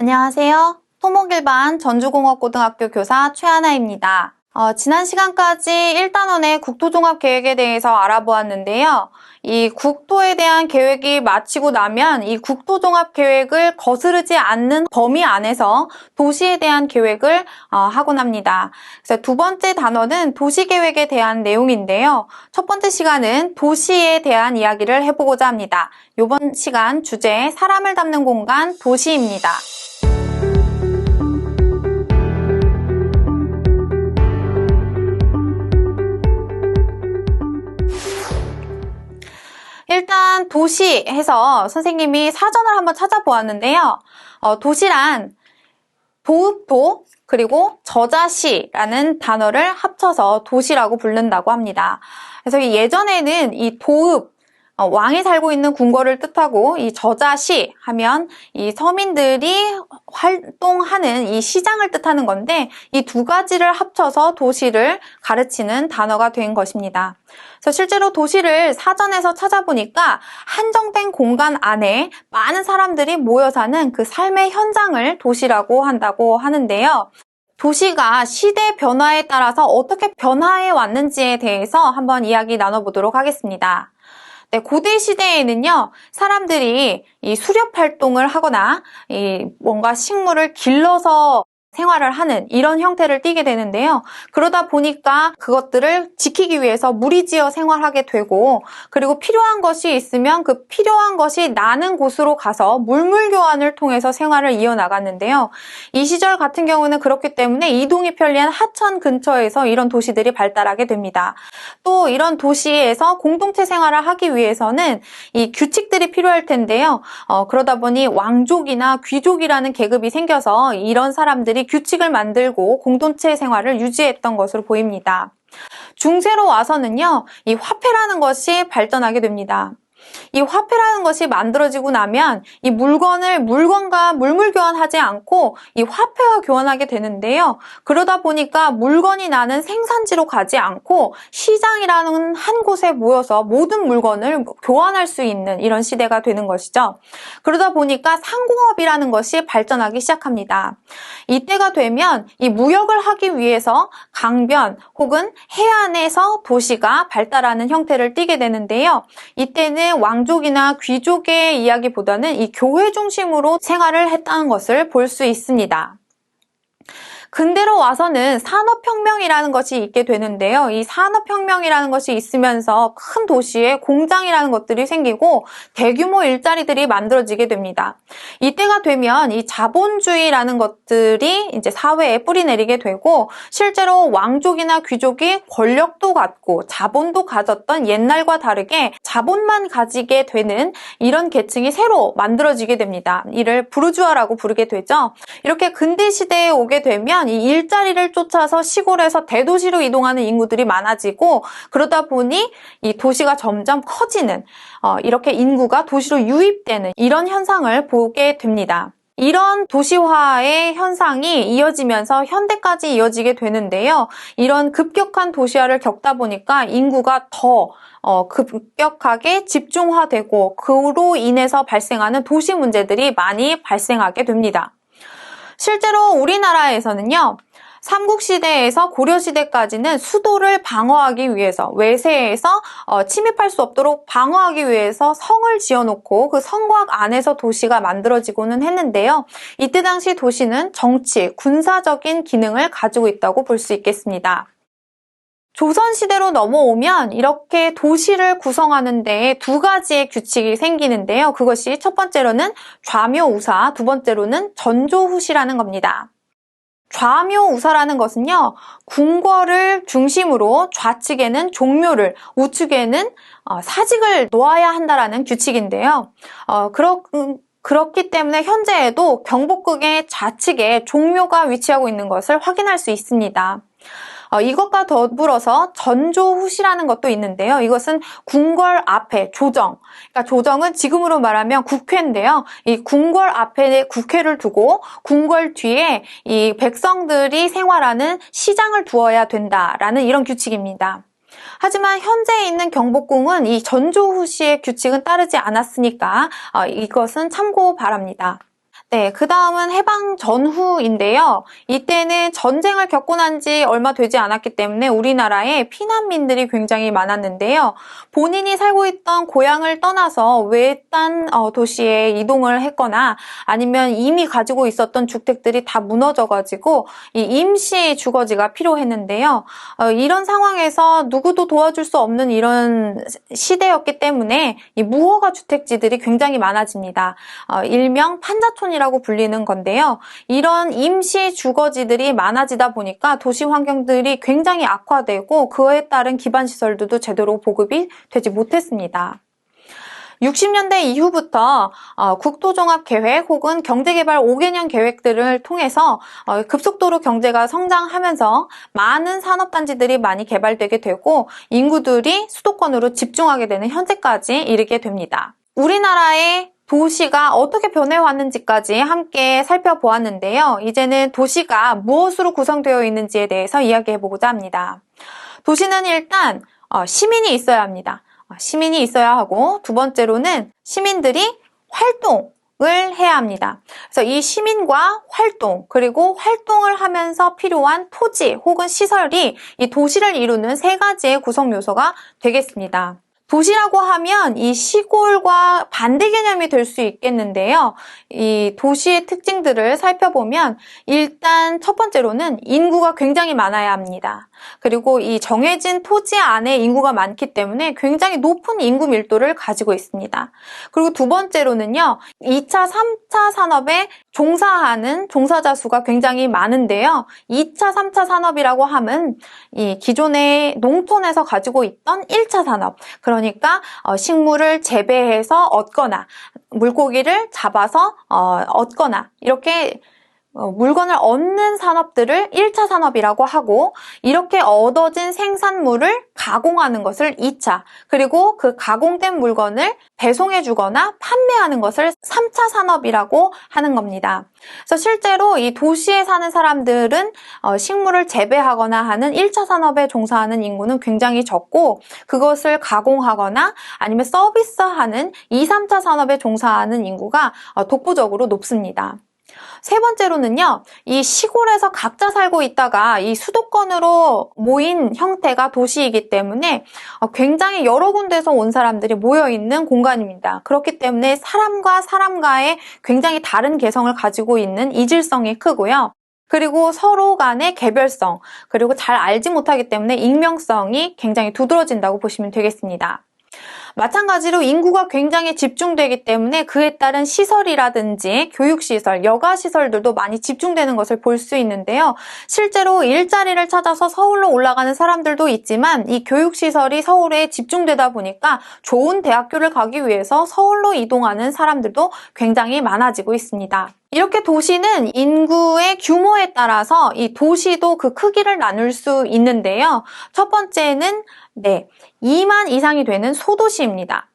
안녕하세요. 토목일반 전주공업고등학교 교사 최하나입니다. 지난 시간까지 1단원의 국토종합계획에 대해서 알아보았는데요. 이 국토에 대한 계획이 마치고 나면 이 국토종합계획을 거스르지 않는 범위 안에서 도시에 대한 계획을 하곤 합니다. 그래서 두 번째 단원은 도시계획에 대한 내용인데요. 첫 번째 시간은 도시에 대한 이야기를 해보고자 합니다. 이번 시간 주제 사람을 담는 공간 도시입니다. 일단 도시 해서 선생님이 사전을 한번 찾아보았는데요. 도시란 도읍도 그리고 저자시라는 단어를 합쳐서 도시라고 부른다고 합니다. 그래서 예전에는 이 도읍, 왕이 살고 있는 궁궐을 뜻하고 이 저자시 하면 이 서민들이 활동하는 이 시장을 뜻하는 건데 이 두 가지를 합쳐서 도시를 가르치는 단어가 된 것입니다. 그래서 실제로 도시를 사전에서 찾아보니까 한정된 공간 안에 많은 사람들이 모여 사는 그 삶의 현장을 도시라고 한다고 하는데요. 도시가 시대 변화에 따라서 어떻게 변화해 왔는지에 대해서 한번 이야기 나눠보도록 하겠습니다. 네, 고대 시대에는요, 사람들이 이 수렵 활동을 하거나 뭔가 식물을 길러서 생활을 하는 이런 형태를 띠게 되는데요. 그러다 보니까 그것들을 지키기 위해서 무리지어 생활하게 되고, 그리고 필요한 것이 있으면 그 필요한 것이 나는 곳으로 가서 물물교환을 통해서 생활을 이어나갔는데요. 이 시절 같은 경우는 그렇기 때문에 이동이 편리한 하천 근처에서 이런 도시들이 발달하게 됩니다. 또 이런 도시에서 공동체 생활을 하기 위해서는 이 규칙들이 필요할 텐데요. 그러다 보니 왕족이나 귀족이라는 계급이 생겨서 이런 사람들이 규칙을 만들고 공동체 생활을 유지했던 것으로 보입니다. 중세로 와서는요, 이 화폐라는 것이 발전하게 됩니다. 이 화폐라는 것이 만들어지고 나면 이 물건과 물물 교환하지 않고 이 화폐와 교환하게 되는데요. 그러다 보니까 물건이 나는 생산지로 가지 않고 시장이라는 한 곳에 모여서 모든 물건을 교환할 수 있는 이런 시대가 되는 것이죠. 그러다 보니까 상공업이라는 것이 발전하기 시작합니다. 이때가 되면 이 무역을 하기 위해서 강변 혹은 해안에서 도시가 발달하는 형태를 띠게 되는데요. 이때는 왕족이나 귀족의 이야기보다는 이 교회 중심으로 생활을 했다는 것을 볼 수 있습니다. 근대로 와서는 산업혁명이라는 것이 있게 되는데요. 이 산업혁명이라는 것이 있으면서 큰 도시에 공장이라는 것들이 생기고 대규모 일자리들이 만들어지게 됩니다. 이때가 되면 이 자본주의라는 것들이 이제 사회에 뿌리내리게 되고 실제로 왕족이나 귀족이 권력도 갖고 자본도 가졌던 옛날과 다르게 자본만 가지게 되는 이런 계층이 새로 만들어지게 됩니다. 이를 부르주아라고 부르게 되죠. 이렇게 근대 시대에 오게 되면 이 일자리를 쫓아서 시골에서 대도시로 이동하는 인구들이 많아지고 그러다 보니 이 도시가 점점 커지는 이렇게 인구가 도시로 유입되는 이런 현상을 보게 됩니다. 이런 도시화의 현상이 이어지면서 현대까지 이어지게 되는데요. 이런 급격한 도시화를 겪다 보니까 인구가 더 급격하게 집중화되고 그로 인해서 발생하는 도시 문제들이 많이 발생하게 됩니다. 실제로 우리나라에서는요. 삼국시대에서 고려시대까지는 수도를 방어하기 위해서 외세에서 침입할 수 없도록 방어하기 위해서 성을 지어놓고 그 성곽 안에서 도시가 만들어지고는 했는데요. 이때 당시 도시는 정치, 군사적인 기능을 가지고 있다고 볼 수 있겠습니다. 조선시대로 넘어오면 이렇게 도시를 구성하는 데 두 가지의 규칙이 생기는데요. 그것이 첫 번째로는 좌묘우사, 두 번째로는 전조후시라는 겁니다. 좌묘우사라는 것은요, 궁궐을 중심으로 좌측에는 종묘를, 우측에는 사직을 놓아야 한다라는 규칙인데요. 그렇기 때문에 현재에도 경복궁의 좌측에 종묘가 위치하고 있는 것을 확인할 수 있습니다. 이것과 더불어서 전조후시라는 것도 있는데요. 이것은 궁궐 앞에 조정, 그러니까 조정은 지금으로 말하면 국회인데요. 이 궁궐 앞에 국회를 두고 궁궐 뒤에 이 백성들이 생활하는 시장을 두어야 된다라는 이런 규칙입니다. 하지만 현재 있는 경복궁은 이 전조후시의 규칙은 따르지 않았으니까 이것은 참고 바랍니다. 네, 그 다음은 해방 전후인데요. 이때는 전쟁을 겪고 난 지 얼마 되지 않았기 때문에 우리나라에 피난민들이 굉장히 많았는데요. 본인이 살고 있던 고향을 떠나서 외딴 도시에 이동을 했거나 아니면 이미 가지고 있었던 주택들이 다 무너져가지고 이 임시 주거지가 필요했는데요. 이런 상황에서 누구도 도와줄 수 없는 이런 시대였기 때문에 이 무허가 주택지들이 굉장히 많아집니다. 일명 판자촌이라고 불리는 건데요. 이런 임시 주거지들이 많아지다 보니까 도시 환경들이 굉장히 악화되고 그에 따른 기반 시설들도 제대로 보급이 되지 못했습니다. 60년대 이후부터 국토종합계획 혹은 경제개발 5개년 계획들을 통해서 급속도로 경제가 성장하면서 많은 산업단지들이 많이 개발되게 되고 인구들이 수도권으로 집중하게 되는 현재까지 이르게 됩니다. 우리나라의 도시가 어떻게 변해왔는지까지 함께 살펴보았는데요. 이제는 도시가 무엇으로 구성되어 있는지에 대해서 이야기해보고자 합니다. 도시는 일단 시민이 있어야 합니다. 시민이 있어야 하고 두 번째로는 시민들이 활동을 해야 합니다. 그래서 이 시민과 활동 그리고 활동을 하면서 필요한 토지 혹은 시설이 이 도시를 이루는 세 가지의 구성 요소가 되겠습니다. 도시라고 하면 이 시골과 반대 개념이 될 수 있겠는데요. 이 도시의 특징들을 살펴보면 일단 첫 번째로는 인구가 굉장히 많아야 합니다. 그리고 이 정해진 토지 안에 인구가 많기 때문에 굉장히 높은 인구 밀도를 가지고 있습니다. 그리고 두 번째로는요. 2차, 3차 산업에 종사하는 종사자 수가 굉장히 많은데요. 2차, 3차 산업이라고 하면 이 기존의 농촌에서 가지고 있던 1차 산업, 그러니까 식물을 재배해서 얻거나 물고기를 잡아서 얻거나 이렇게 물건을 얻는 산업들을 1차 산업이라고 하고 이렇게 얻어진 생산물을 가공하는 것을 2차, 그리고 그 가공된 물건을 배송해 주거나 판매하는 것을 3차 산업이라고 하는 겁니다. 그래서 실제로 이 도시에 사는 사람들은 식물을 재배하거나 하는 1차 산업에 종사하는 인구는 굉장히 적고 그것을 가공하거나 아니면 서비스하는 2, 3차 산업에 종사하는 인구가 독보적으로 높습니다. 세 번째로는요, 이 시골에서 각자 살고 있다가 이 수도권으로 모인 형태가 도시이기 때문에 굉장히 여러 군데서 온 사람들이 모여있는 공간입니다. 그렇기 때문에 사람과 사람과의 굉장히 다른 개성을 가지고 있는 이질성이 크고요. 그리고 서로 간의 개별성, 그리고 잘 알지 못하기 때문에 익명성이 굉장히 두드러진다고 보시면 되겠습니다. 마찬가지로 인구가 굉장히 집중되기 때문에 그에 따른 시설이라든지 교육시설, 여가시설들도 많이 집중되는 것을 볼 수 있는데요. 실제로 일자리를 찾아서 서울로 올라가는 사람들도 있지만 이 교육시설이 서울에 집중되다 보니까 좋은 대학교를 가기 위해서 서울로 이동하는 사람들도 굉장히 많아지고 있습니다. 이렇게 도시는 인구의 규모에 따라서 이 도시도 그 크기를 나눌 수 있는데요. 첫 번째는 2만 이상이 되는 소도시입니다.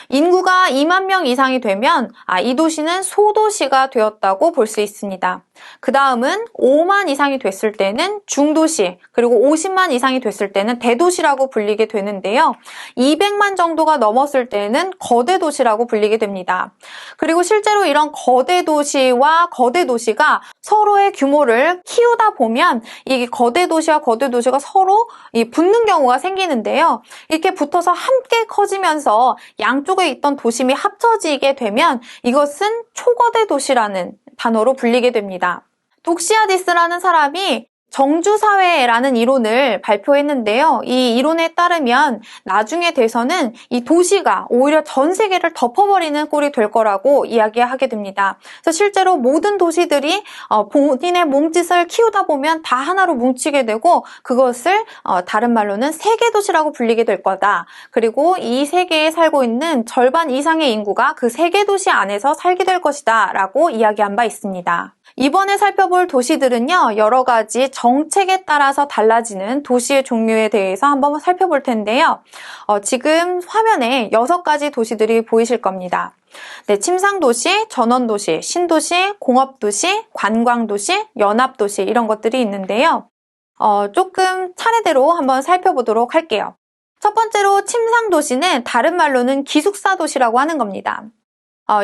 인구가 2만 명 이상이 되면 이 도시는 소도시가 되었다고 볼 수 있습니다. 그 다음은 5만 이상이 됐을 때는 중도시, 그리고 50만 이상이 됐을 때는 대도시라고 불리게 되는데요. 200만 정도가 넘었을 때는 거대 도시라고 불리게 됩니다. 그리고 실제로 이런 거대 도시와 거대 도시가 서로의 규모를 키우다 보면 이 거대 도시와 거대 도시가 서로 붙는 경우가 생기는데요. 이렇게 붙어서 함께 커지면서 양쪽에 있던 도심이 합쳐지게 되면 이것은 초거대 도시라는 단어로 불리게 됩니다. 독시아디스라는 사람이 정주사회라는 이론을 발표했는데요. 이 이론에 따르면 나중에 돼서는 이 도시가 오히려 전 세계를 덮어버리는 꼴이 될 거라고 이야기하게 됩니다. 그래서 실제로 모든 도시들이 본인의 몸짓을 키우다 보면 다 하나로 뭉치게 되고 그것을 다른 말로는 세계도시라고 불리게 될 거다. 그리고 이 세계에 살고 있는 절반 이상의 인구가 그 세계도시 안에서 살게 될 것이다 라고 이야기한 바 있습니다. 이번에 살펴볼 도시들은요, 여러 가지 정책에 따라서 달라지는 도시의 종류에 대해서 한번 살펴볼 텐데요. 지금 화면에 6가지 도시들이 보이실 겁니다. 침상도시, 전원도시, 신도시, 공업도시, 관광도시, 연합도시 이런 것들이 있는데요. 조금 차례대로 한번 살펴보도록 할게요. 첫 번째로 침상도시는 다른 말로는 기숙사 도시라고 하는 겁니다.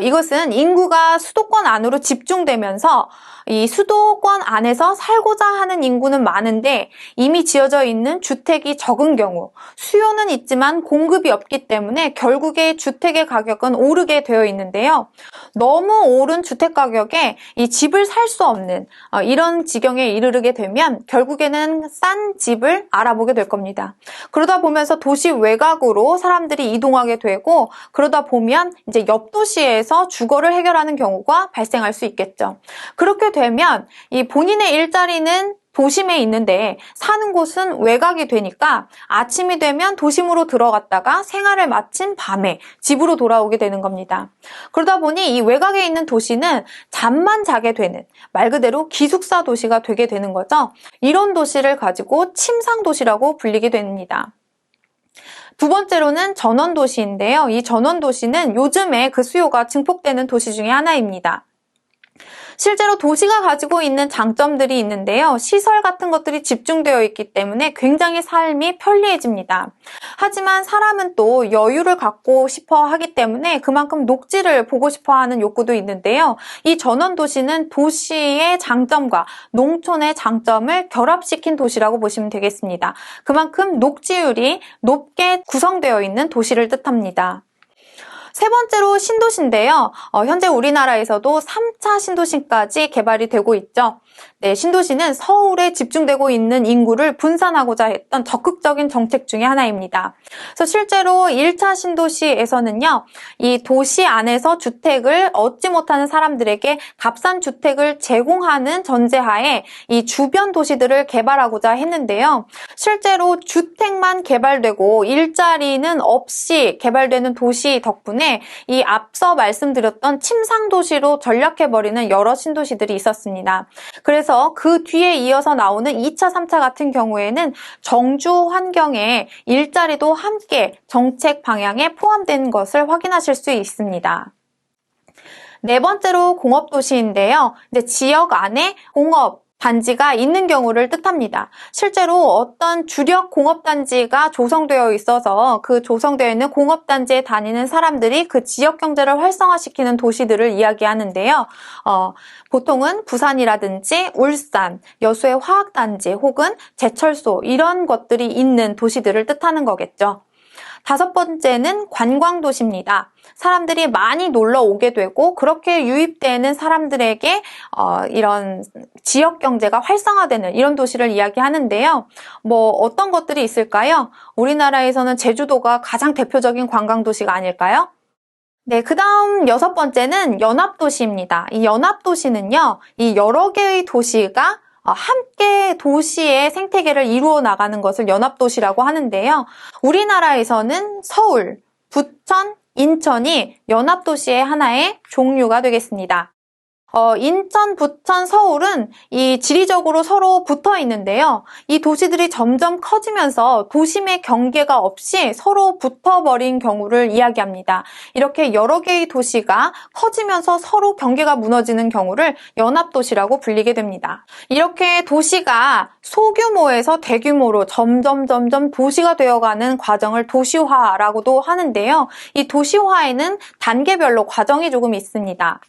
이것은 인구가 수도권 안으로 집중되면서 이 수도권 안에서 살고자 하는 인구는 많은데 이미 지어져 있는 주택이 적은 경우, 수요는 있지만 공급이 없기 때문에 결국에 주택의 가격은 오르게 되어 있는데요. 너무 오른 주택 가격에 이 집을 살 수 없는 이런 지경에 이르게 되면 결국에는 싼 집을 알아보게 될 겁니다. 그러다 보면서 도시 외곽으로 사람들이 이동하게 되고, 그러다 보면 이제 옆 도시에서 주거를 해결하는 경우가 발생할 수 있겠죠. 그렇게 되면 이 본인의 일자리는 도심에 있는데 사는 곳은 외곽이 되니까 아침이 되면 도심으로 들어갔다가 생활을 마친 밤에 집으로 돌아오게 되는 겁니다. 그러다 보니 이 외곽에 있는 도시는 잠만 자게 되는, 말 그대로 기숙사 도시가 되게 되는 거죠. 이런 도시를 가지고 침상 도시라고 불리게 됩니다. 두 번째로는 전원 도시인데요. 이 전원 도시는 요즘에 그 수요가 증폭되는 도시 중에 하나입니다. 실제로 도시가 가지고 있는 장점들이 있는데요. 시설 같은 것들이 집중되어 있기 때문에 굉장히 삶이 편리해집니다. 하지만 사람은 또 여유를 갖고 싶어 하기 때문에 그만큼 녹지를 보고 싶어 하는 욕구도 있는데요. 이 전원도시는 도시의 장점과 농촌의 장점을 결합시킨 도시라고 보시면 되겠습니다. 그만큼 녹지율이 높게 구성되어 있는 도시를 뜻합니다. 세 번째로 신도시인데요. 현재 우리나라에서도 3차 신도시까지 개발이 되고 있죠. 네, 신도시는 서울에 집중되고 있는 인구를 분산하고자 했던 적극적인 정책 중에 하나입니다. 그래서 실제로 1차 신도시에서는요, 이 도시 안에서 주택을 얻지 못하는 사람들에게 값싼 주택을 제공하는 전제하에 이 주변 도시들을 개발하고자 했는데요. 실제로 주택만 개발되고 일자리는 없이 개발되는 도시 덕분에 이 앞서 말씀드렸던 침상도시로 전락해버리는 여러 신도시들이 있었습니다. 그래서 그 뒤에 이어서 나오는 2차, 3차 같은 경우에는 정주 환경에 일자리도 함께 정책 방향에 포함된 것을 확인하실 수 있습니다. 네 번째로 공업도시인데요. 이제 지역 안에 공업 단지가 있는 경우를 뜻합니다. 실제로 어떤 주력 공업단지가 조성되어 있어서 그 조성되어 있는 공업단지에 다니는 사람들이 그 지역 경제를 활성화시키는 도시들을 이야기하는데요. 보통은 부산이라든지 울산, 여수의 화학단지 혹은 제철소 이런 것들이 있는 도시들을 뜻하는 거겠죠. 다섯 번째는 관광도시입니다. 사람들이 많이 놀러 오게 되고 그렇게 유입되는 사람들에게 이런 지역 경제가 활성화되는 이런 도시를 이야기하는데요. 어떤 것들이 있을까요? 우리나라에서는 제주도가 가장 대표적인 관광도시가 아닐까요? 네, 그 다음 여섯 번째는 연합도시입니다. 이 연합도시는요, 이 여러 개의 도시가 함께 도시의 생태계를 이루어 나가는 것을 연합도시라고 하는데요. 우리나라에서는 서울, 부천, 인천이 연합도시의 하나의 종류가 되겠습니다. 인천, 부천, 서울은 이 지리적으로 서로 붙어 있는데요. 이 도시들이 점점 커지면서 도심의 경계가 없이 서로 붙어버린 경우를 이야기합니다. 이렇게 여러 개의 도시가 커지면서 서로 경계가 무너지는 경우를 연합도시라고 불리게 됩니다. 이렇게 도시가 소규모에서 대규모로 점점 도시가 되어가는 과정을 도시화라고도 하는데요. 이 도시화에는 단계별로 과정이 조금 있습니다.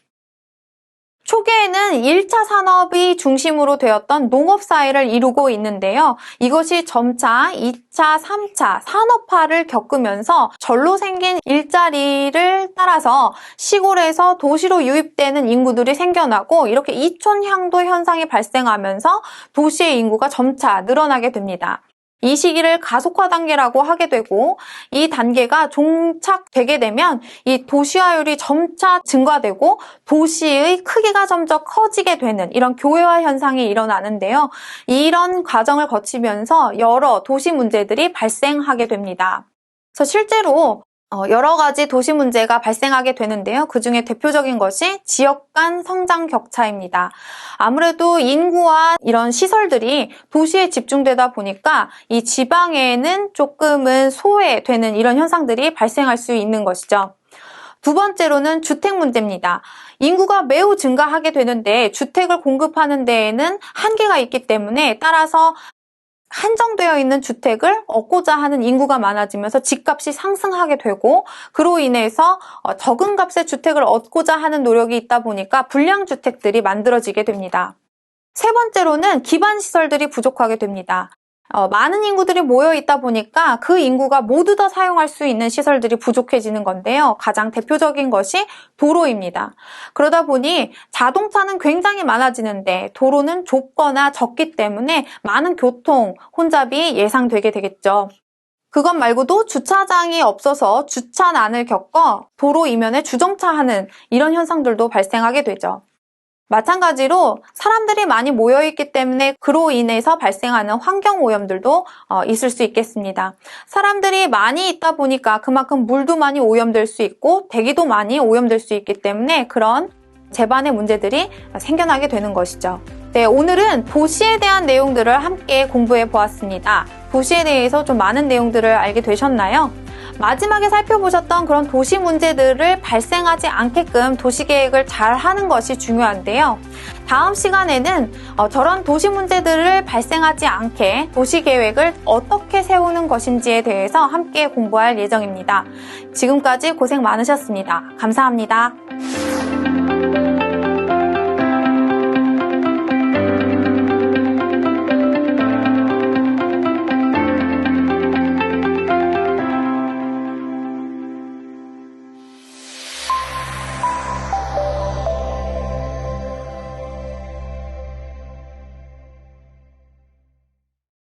초기에는 1차 산업이 중심으로 되었던 농업사회를 이루고 있는데요. 이것이 점차 2차, 3차 산업화를 겪으면서 절로 생긴 일자리를 따라서 시골에서 도시로 유입되는 인구들이 생겨나고 이렇게 이촌향도 현상이 발생하면서 도시의 인구가 점차 늘어나게 됩니다. 이 시기를 가속화 단계라고 하게 되고 이 단계가 종착되게 되면 이 도시화율이 점차 증가되고 도시의 크기가 점점 커지게 되는 이런 교회화 현상이 일어나는데요. 이런 과정을 거치면서 여러 도시 문제들이 발생하게 됩니다. 그래서 실제로 여러 가지 도시 문제가 발생하게 되는데요. 그중에 대표적인 것이 지역 간 성장 격차입니다. 아무래도 인구와 이런 시설들이 도시에 집중되다 보니까 이 지방에는 조금은 소외되는 이런 현상들이 발생할 수 있는 것이죠. 두 번째로는 주택 문제입니다. 인구가 매우 증가하게 되는데 주택을 공급하는 데에는 한계가 있기 때문에 따라서 한정되어 있는 주택을 얻고자 하는 인구가 많아지면서 집값이 상승하게 되고, 그로 인해서 적은 값의 주택을 얻고자 하는 노력이 있다 보니까 불량주택들이 만들어지게 됩니다. 세 번째로는 기반시설들이 부족하게 됩니다. 많은 인구들이 모여 있다 보니까 그 인구가 모두 다 사용할 수 있는 시설들이 부족해지는 건데요. 가장 대표적인 것이 도로입니다. 그러다 보니 자동차는 굉장히 많아지는데 도로는 좁거나 적기 때문에 많은 교통 혼잡이 예상되게 되겠죠. 그것 말고도 주차장이 없어서 주차난을 겪어 도로 이면에 주정차하는 이런 현상들도 발생하게 되죠. 마찬가지로 사람들이 많이 모여있기 때문에 그로 인해서 발생하는 환경오염들도 있을 수 있겠습니다. 사람들이 많이 있다 보니까 그만큼 물도 많이 오염될 수 있고 대기도 많이 오염될 수 있기 때문에 그런 제반의 문제들이 생겨나게 되는 것이죠. 네, 오늘은 도시에 대한 내용들을 함께 공부해 보았습니다. 도시에 대해서 좀 많은 내용들을 알게 되셨나요? 마지막에 살펴보셨던 그런 도시 문제들을 발생하지 않게끔 도시계획을 잘 하는 것이 중요한데요. 다음 시간에는 저런 도시 문제들을 발생하지 않게 도시계획을 어떻게 세우는 것인지에 대해서 함께 공부할 예정입니다. 지금까지 고생 많으셨습니다. 감사합니다.